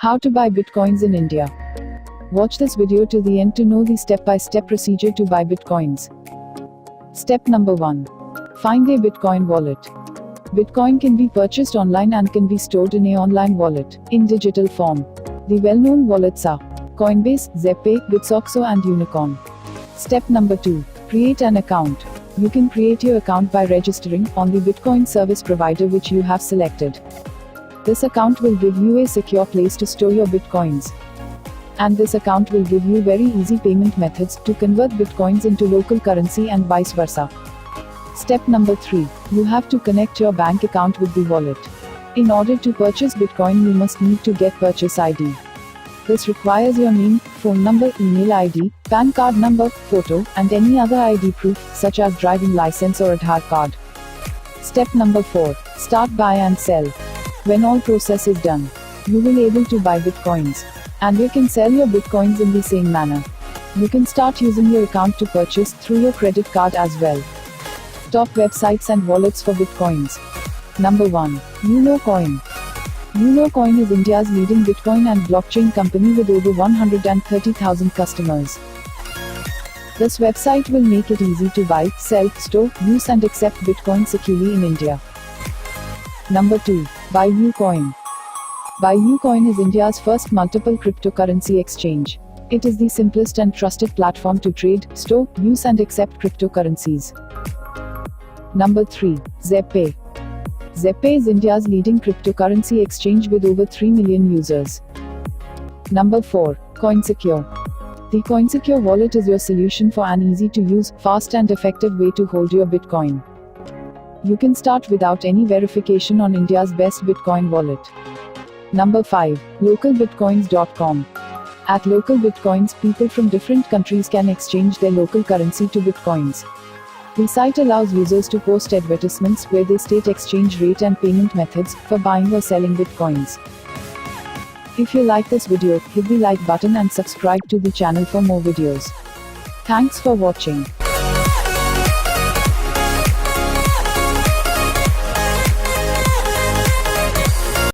How to buy Bitcoins in India. Watch this video to the end to know the step-by-step procedure to buy Bitcoins. Step number 1. Find a Bitcoin wallet. Bitcoin can be purchased online and can be stored in a online wallet, in digital form. The well-known wallets are Coinbase, Zebpay, Bitsoxo and Unicorn. Step number 2. Create an account. You can create your account by registering on the Bitcoin service provider which you have selected. This account will give you a secure place to store your Bitcoins. And this account will give you very easy payment methods to convert Bitcoins into local currency and vice versa. Step number 3. You have to connect your bank account with the wallet. In order to purchase Bitcoin, you must need to get purchase ID. This requires your name, phone number, email ID, PAN card number, photo, and any other ID proof, such as driving license or Aadhaar card. Step number 4. Start buy and sell. When all process is done, you will able to buy Bitcoins. And you can sell your Bitcoins in the same manner. You can start using your account to purchase through your credit card as well. Top websites and wallets for Bitcoins. Number 1. UnoCoin. UnoCoin is India's leading Bitcoin and blockchain company with over 130,000 customers. This website will make it easy to buy, sell, store, use and accept Bitcoin securely in India. Number 2. BuyUcoin. BuyUcoin is India's first multiple cryptocurrency exchange. It is the simplest and trusted platform to trade, store, use and accept cryptocurrencies. Number 3. Zebpay. Zebpay is India's leading cryptocurrency exchange with over 3 million users. Number 4. CoinSecure. The CoinSecure wallet is your solution for an easy-to-use, fast and effective way to hold your Bitcoin. You can start without any verification on India's best Bitcoin wallet. Number 5. LocalBitcoins.com. At Local Bitcoins, people from different countries can exchange their local currency to Bitcoins. The site allows users to post advertisements where they state exchange rate and payment methods for buying or selling Bitcoins. If you like this video, hit the like button and subscribe to the channel for more videos. Thanks for watching.